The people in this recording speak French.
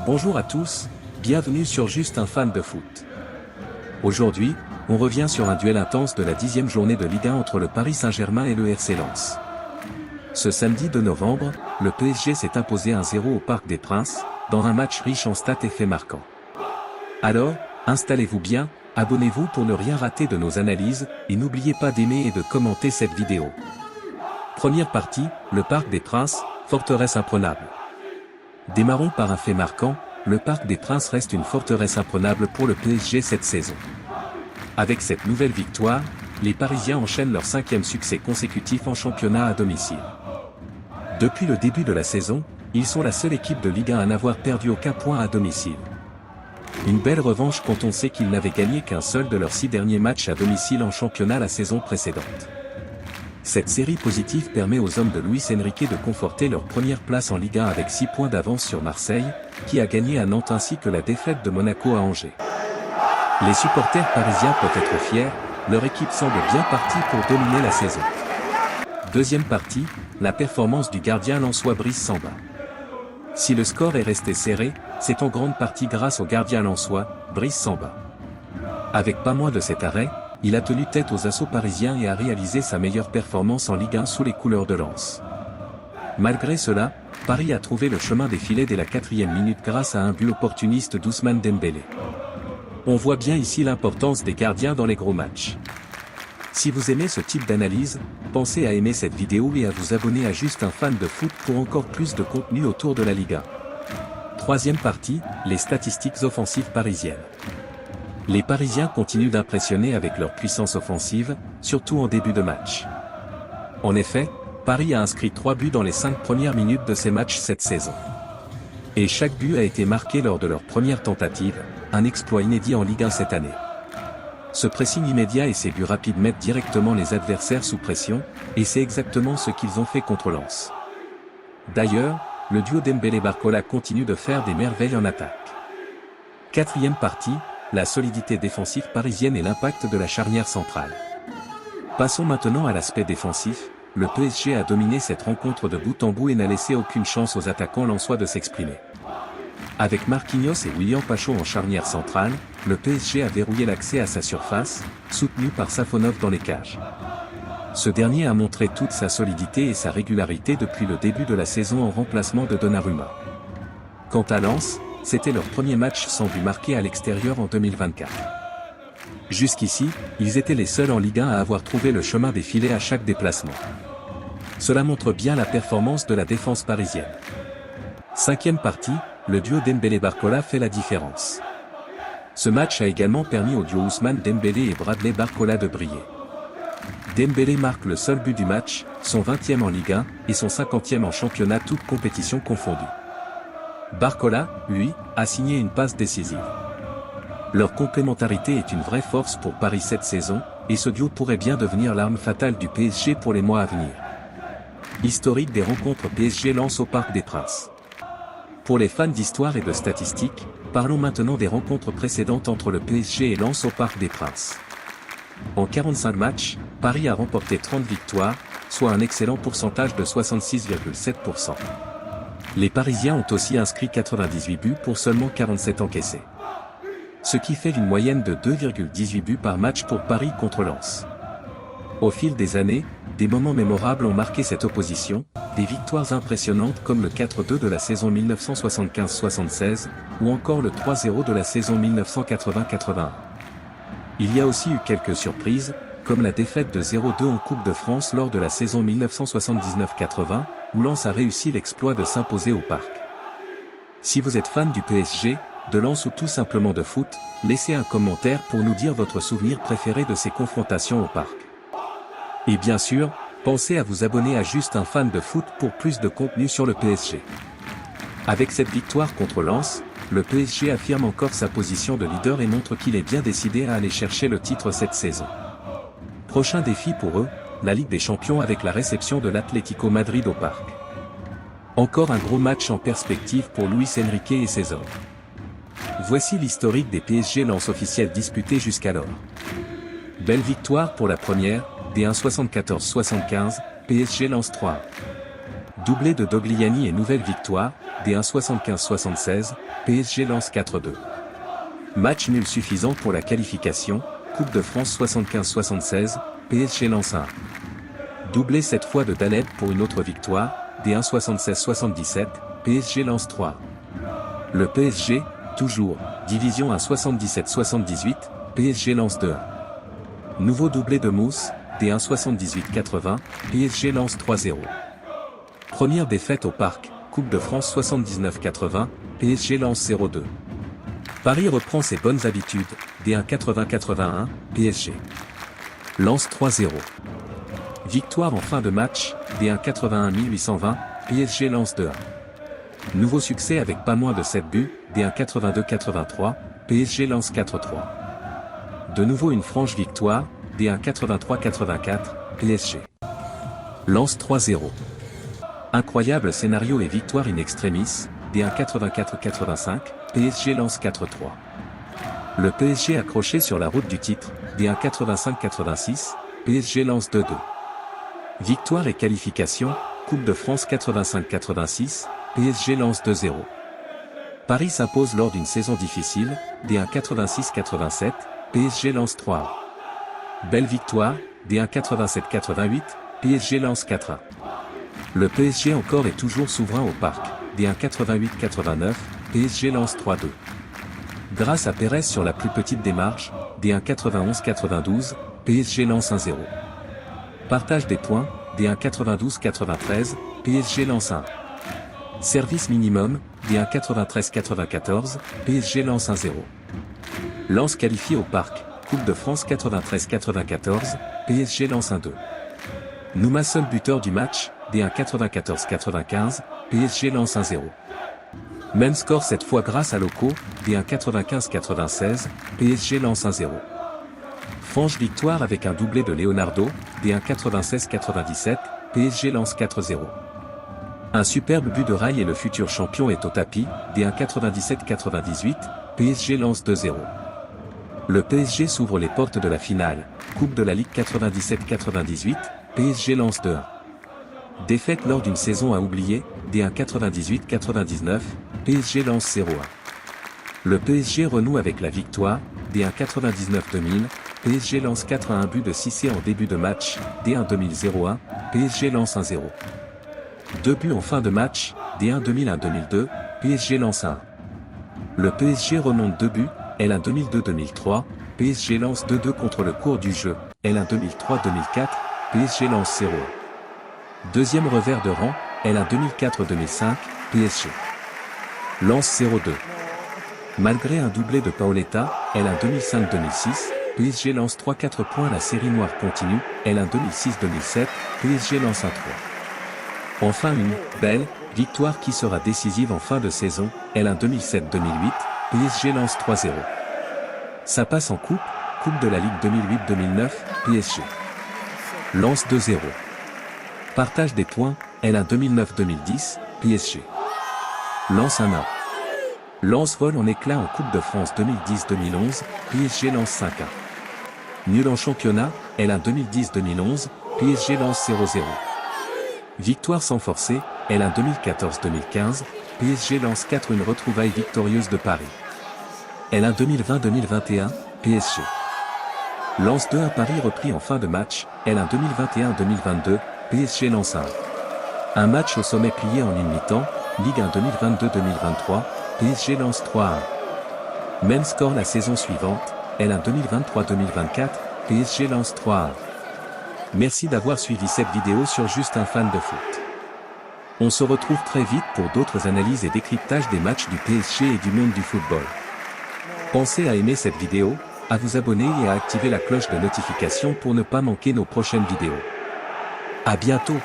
Bonjour à tous, bienvenue sur Juste un fan de foot. Aujourd'hui, on revient sur un duel intense de la 10e journée de Ligue 1 entre le Paris Saint-Germain et le RC Lens. Ce samedi 2 novembre, le PSG s'est imposé 1-0 au Parc des Princes, dans un match riche en stats et faits marquants. Alors, installez-vous bien, abonnez-vous pour ne rien rater de nos analyses, et n'oubliez pas d'aimer et de commenter cette vidéo. Première partie, le Parc des Princes, forteresse imprenable. Démarrons par un fait marquant, le Parc des Princes reste une forteresse imprenable pour le PSG cette saison. Avec cette nouvelle victoire, les Parisiens enchaînent leur 5e succès consécutif en championnat à domicile. Depuis le début de la saison, ils sont la seule équipe de Ligue 1 à n'avoir perdu aucun point à domicile. Une belle revanche quand on sait qu'ils n'avaient gagné qu'un seul de leurs 6 derniers matchs à domicile en championnat la saison précédente. Cette série positive permet aux hommes de Luis Enrique de conforter leur première place en Ligue 1 avec 6 points d'avance sur Marseille, qui a gagné à Nantes ainsi que la défaite de Monaco à Angers. Les supporters parisiens peuvent être fiers, leur équipe semble bien partie pour dominer la saison. Deuxième partie, la performance du gardien lensois Brice Samba. Si le score est resté serré, c'est en grande partie grâce au gardien lensois, Brice Samba. Avec pas moins de 7 arrêts, il a tenu tête aux assauts parisiens et a réalisé sa meilleure performance en Ligue 1 sous les couleurs de Lens. Malgré cela, Paris a trouvé le chemin des filets dès la 4e minute grâce à un but opportuniste d'Ousmane Dembélé. On voit bien ici l'importance des gardiens dans les gros matchs. Si vous aimez ce type d'analyse, pensez à aimer cette vidéo et à vous abonner à Juste un fan de foot pour encore plus de contenu autour de la Ligue 1. Troisième partie, les statistiques offensives parisiennes. Les Parisiens continuent d'impressionner avec leur puissance offensive, surtout en début de match. En effet, Paris a inscrit 3 buts dans les 5 premières minutes de ses matchs cette saison. Et chaque but a été marqué lors de leur première tentative, un exploit inédit en Ligue 1 cette année. Ce pressing immédiat et ces buts rapides mettent directement les adversaires sous pression, et c'est exactement ce qu'ils ont fait contre Lens. D'ailleurs, le duo Dembélé-Barcola continue de faire des merveilles en attaque. Quatrième partie, la solidité défensive parisienne et l'impact de la charnière centrale. Passons maintenant à l'aspect défensif, le PSG a dominé cette rencontre de bout en bout et n'a laissé aucune chance aux attaquants lensois de s'exprimer. Avec Marquinhos et William Pacho en charnière centrale, le PSG a verrouillé l'accès à sa surface, soutenu par Safonov dans les cages. Ce dernier a montré toute sa solidité et sa régularité depuis le début de la saison en remplacement de Donnarumma. Quant à Lens, c'était leur premier match sans but marqué à l'extérieur en 2024. Jusqu'ici, ils étaient les seuls en Ligue 1 à avoir trouvé le chemin des filets à chaque déplacement. Cela montre bien la performance de la défense parisienne. Cinquième partie, le duo Dembélé-Barcola fait la différence. Ce match a également permis au duo Ousmane Dembélé et Bradley Barcola de briller. Dembélé marque le seul but du match, son 20e en Ligue 1, et son 50e en championnat toutes compétitions confondues. Barcola, lui, a signé une passe décisive. Leur complémentarité est une vraie force pour Paris cette saison, et ce duo pourrait bien devenir l'arme fatale du PSG pour les mois à venir. Historique des rencontres PSG-Lens au Parc des Princes. Pour les fans d'histoire et de statistiques, parlons maintenant des rencontres précédentes entre le PSG et Lens au Parc des Princes. En 45 matchs, Paris a remporté 30 victoires, soit un excellent pourcentage de 66,7%. Les Parisiens ont aussi inscrit 98 buts pour seulement 47 encaissés. Ce qui fait une moyenne de 2,18 buts par match pour Paris contre Lens. Au fil des années, des moments mémorables ont marqué cette opposition, des victoires impressionnantes comme le 4-2 de la saison 1975-76, ou encore le 3-0 de la saison 1980-81. Il y a aussi eu quelques surprises, comme la défaite de 0-2 en Coupe de France lors de la saison 1979-80, où Lens a réussi l'exploit de s'imposer au Parc. Si vous êtes fan du PSG, de Lens ou tout simplement de foot, laissez un commentaire pour nous dire votre souvenir préféré de ces confrontations au Parc. Et bien sûr, pensez à vous abonner à Juste un fan de foot pour plus de contenu sur le PSG. Avec cette victoire contre Lens, le PSG affirme encore sa position de leader et montre qu'il est bien décidé à aller chercher le titre cette saison. Prochain défi pour eux, la Ligue des Champions avec la réception de l'Atlético Madrid au Parc. Encore un gros match en perspective pour Luis Enrique et ses hommes. Voici l'historique des PSG Lens officiels disputés jusqu'alors. Belle victoire pour la première, D1 74-75, PSG Lens 3. Doublé de Dogliani et nouvelle victoire, D1 75-76, PSG lance 4-2. Match nul suffisant pour la qualification, Coupe de France 75-76, PSG lance 1. Doublé cette fois de Daneb pour une autre victoire, D1 76-77, PSG lance 3. Le PSG, toujours, Division 1 77-78, PSG lance 2-1. Nouveau doublé de Mousse, D1 78-80, PSG lance 3-0. Première défaite au Parc, Coupe de France 79-80, PSG lance 0-2. Paris reprend ses bonnes habitudes, D1 80-81, PSG lance 3-0. Victoire en fin de match, D1 81-1820, PSG lance 2-1. Nouveau succès avec pas moins de 7 buts, D1 82-83, PSG lance 4-3. De nouveau une franche victoire, D1 83-84, PSG lance 3-0. Incroyable scénario et victoire in extremis, D1 84-85, PSG lance 4-3. Le PSG accroché sur la route du titre, D1 85-86, PSG lance 2-2. Victoire et qualification, Coupe de France 85-86, PSG lance 2-0. Paris s'impose lors d'une saison difficile, D1 86-87, PSG lance 3-1. Belle victoire, D1 87-88, PSG lance 4-1. Le PSG encore et toujours souverain au Parc, D1 88-89, PSG lance 3-2. Grâce à Pérez sur la plus petite démarche, D1 91-92, PSG lance 1-0. Partage des points, D1 92-93, PSG lance 1. Service minimum, D1 93-94, PSG lance 1-0. Lance qualifié au Parc, Coupe de France 93-94, PSG lance 1-2. Nouma seul buteur du match, D1 94-95, PSG lance 1-0. Même score cette fois grâce à Loco, D1 95-96, PSG lance 1-0. Franche victoire avec un doublé de Leonardo, D1 96-97, PSG lance 4-0. Un superbe but de Rail et le futur champion est au tapis, D1 97-98, PSG lance 2-0. Le PSG s'ouvre les portes de la finale, Coupe de la Ligue 97-98, PSG lance 2-1. Défaite lors d'une saison à oublier, D1 98-99, PSG lance 0-1. Le PSG renoue avec la victoire, D1 99-2000, PSG lance 4-1 but de Cissé en début de match, D1 2000-01, PSG lance 1-0. 2 buts en fin de match, D1 2001-2002, PSG lance 1. Le PSG remonte 2 buts, L1 2002-2003, PSG lance 2-2 contre le cours du jeu, L1 2003-2004, PSG lance 0-1. Deuxième revers de rang, L1 2004-2005, PSG lance 0-2. Malgré un doublé de Paoletta, L1 2005-2006, PSG lance 3-4 points. La série noire continue, L1 2006-2007, PSG lance 1-3. Enfin une belle victoire qui sera décisive en fin de saison, L1 2007-2008, PSG lance 3-0. Ça passe en coupe, Coupe de la Ligue 2008-2009, PSG lance 2-0. Partage des points, L1 2009-2010, PSG lance 1-1. Lance vol en éclat en Coupe de France 2010-2011, PSG lance 5-1. Nul en championnat, L1 2010-2011, PSG lance 0-0. Victoire sans forcer, L1 2014-2015, PSG lance 4. Une retrouvaille victorieuse de Paris. L1 2020-2021, PSG lance 2 à Paris repris en fin de match, L1 2021-2022, PSG lance 1. Un match au sommet plié en une mi-temps, Ligue 1 2022-2023, PSG lance 3-1. Même score la saison suivante, L1 2023-2024, PSG lance 3-1. Merci d'avoir suivi cette vidéo sur Juste un fan de foot. On se retrouve très vite pour d'autres analyses et décryptages des matchs du PSG et du monde du football. Pensez à aimer cette vidéo, à vous abonner et à activer la cloche de notification pour ne pas manquer nos prochaines vidéos. À bientôt.